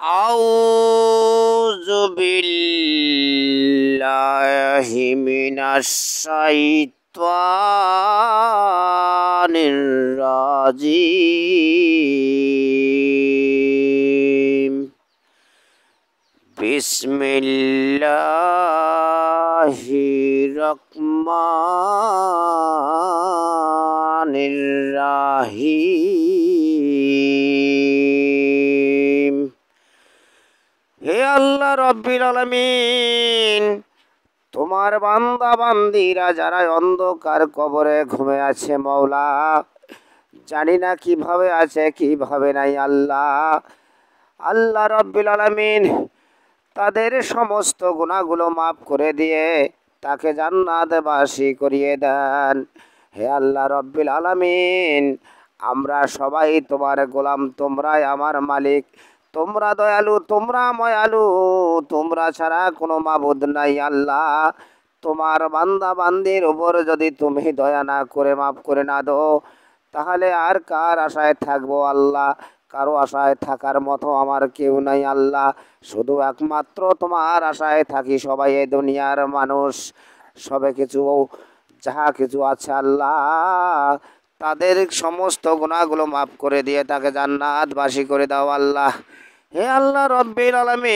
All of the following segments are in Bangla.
আউযু বিল্লাহি মিনাশ শাইতানির রাজিম। বিসমিল্লাহির রহমানির রহিম। হে আল্লাহ রব্বিল আলামিন, তোমার বান্দা বান্দিরা যারা অন্ধকার কবরে ঘুমে আছে মওলা, জানি না কিভাবে আছে কিভাবে নাই। আল্লাহ রব্বিল আলামিন তাদের সমস্ত গুনাহগুলো মাফ করে দিয়ে তাকে জান্নাতবাসী করিয়ে দেন। হে আল্লাহ রব্বিল আলামিন, আমরা সবাই তোমার গোলাম, তোমরাই আমার মালিক, তোমরা দয়ালু, তোমরা ময়ালু, তোমরা ছাড়া কোনো মাবুদ নাই। আল্লাহ, তোমার বান্দা বান্দির উপর যদি তুমি দয়া না করে মাফ করে না দো, তাহলে আর কার আশায় থাকবো আল্লাহ? কারো আশায় থাকার মতো আমার কেউ নাই আল্লাহ, শুধু একমাত্র তোমার আশায় থাকি। সবাই এই দুনিয়ার মানুষ, সবে কিছু যাহা কিছু আছে আল্লাহ, তাদের সমস্ত গুনাহগুলো মাফ করে দিয়ে তাকে জান্নাতবাসী করে দাও আল্লাহ। হে আল্লাহ রব্বিল আলামিন,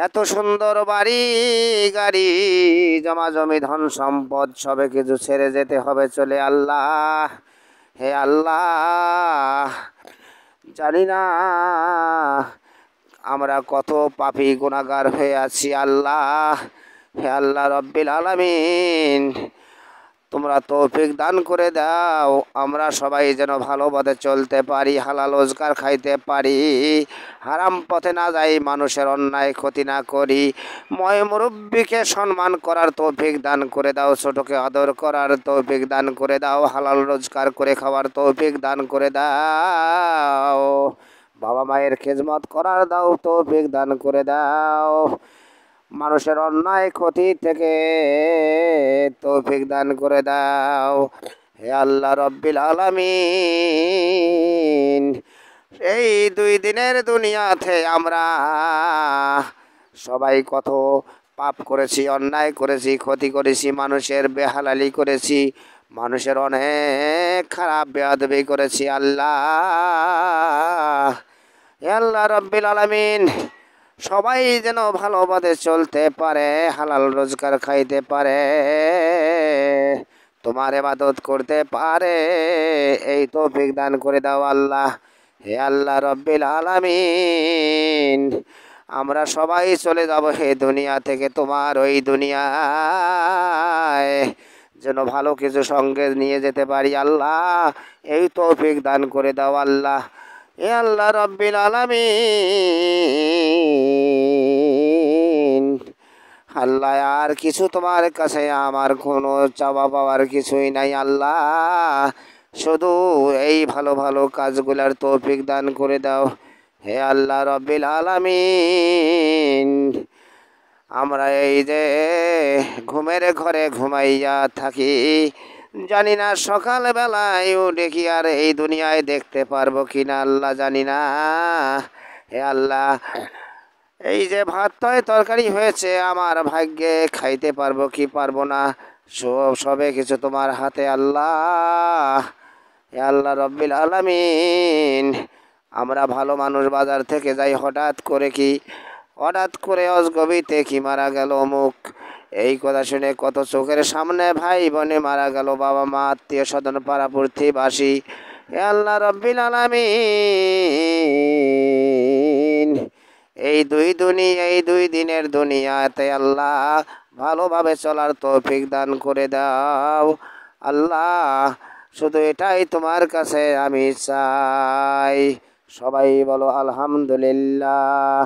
এত সুন্দর বাড়ি গাড়ি জমা জমি ধন সম্পদ সবে কিছু ছেড়ে যেতে হবে চলে আল্লাহ। হে আল্লাহ, জানি না আমরা কত পাপী গুনাহগার হয়ে আছি আল্লাহ। হে আল্লাহ রব্বিল আলামিন, তোমরা তৌফিক দান করে দাও, আমরা সবাই যেন ভালো পথে চলতে পারি, হালাল রোজগার খাইতে পারি, হারাম পথে না যাই, মানুষের অন্যায় ক্ষতি না করি, ময় মুরব্বীকে সম্মান করার তৌফিক দান করে দাও, ছোটকে আদর করার তৌফিক দান করে দাও, হালাল রোজগার করে খাওয়ার তৌফিক দান করে দাও, বাবা মায়ের খেদমত করার দাও তৌফিক দান করে দাও, মানুষের অন্যায় ক্ষতি থেকে তৌফিক দান করে দাও। হে আল্লাহ রব্বিল আলামিন, এই 2 দিনের দুনিয়াতে আমরা সবাই কত পাপ করেছি, অন্যায় করেছি, ক্ষতি করেছি, মানুষের বেহালালি করেছি, মানুষের অনেক খারাপ বেয়াদবি করেছি আল্লাহ। হে আল্লাহ রব্বিল আলামিন, সবাই যেন ভালো পথে চলতে পারে, হালাল রোজগার খাইতে পারে, তোমার ইবাদত করতে পারে, এই তৌফিক দান করে দাও আল্লাহ। হে আল্লাহ রব্বিল আলামিন, আমরা সবাই চলে যাব হে দুনিয়া থেকে, তোমার ওই দুনিয়ায় যেন ভালো কিছু সঙ্গে নিয়ে যেতে পারি আল্লাহ, এই তৌফিক দান করে দাও আল্লাহ। হে আল্লাহ রব্বিল আলামিন, আল্লাহ আর কিছু তোমার কাছে আমার কোনো চাওয়া পাওয়ার কিছুই নাই আল্লাহ, শুধু এই ভালো ভালো কাজগুলার তৌফিক দান করে দাও। হে আল্লাহ রব্বিল আলামিন, আমরা এই যে ঘুমের ঘরে ঘুমাইয়া থাকি, জানি না সকালবেলায় উঠে কি আর এই দুনিয়ায় দেখতে পারবো কিনা আল্লাহ, জানি না। হে আল্লাহ, এই যে ভাত তরকারি হয়েছে আমার ভাগ্যে, খাইতে পারবো কি পারবো না সবে কিছু তোমার হাতে আল্লাহ। হে আল্লাহ রব্বিল আলামিন, আমরা ভালো মানুষ, বাজার থেকে যাই, হঠাৎ করে অজগবিতে কি মারা গেল অমুক, এই কথা শুনে কত চোখের সামনে ভাই বোনে মারা গেল, বাবা মা আত্মীয় স্বজন পাড়া প্রতিবাসী। হে আল্লাহ রব্বিল আলামিন, এই 2 দিনের দুনিয়াতে আল্লাহ ভালোভাবে চলার তৌফিক দান করে দাও আল্লাহ, শুধু এটাই তোমার কাছে আমি চাই। সবাই বলো আলহামদুলিল্লাহ।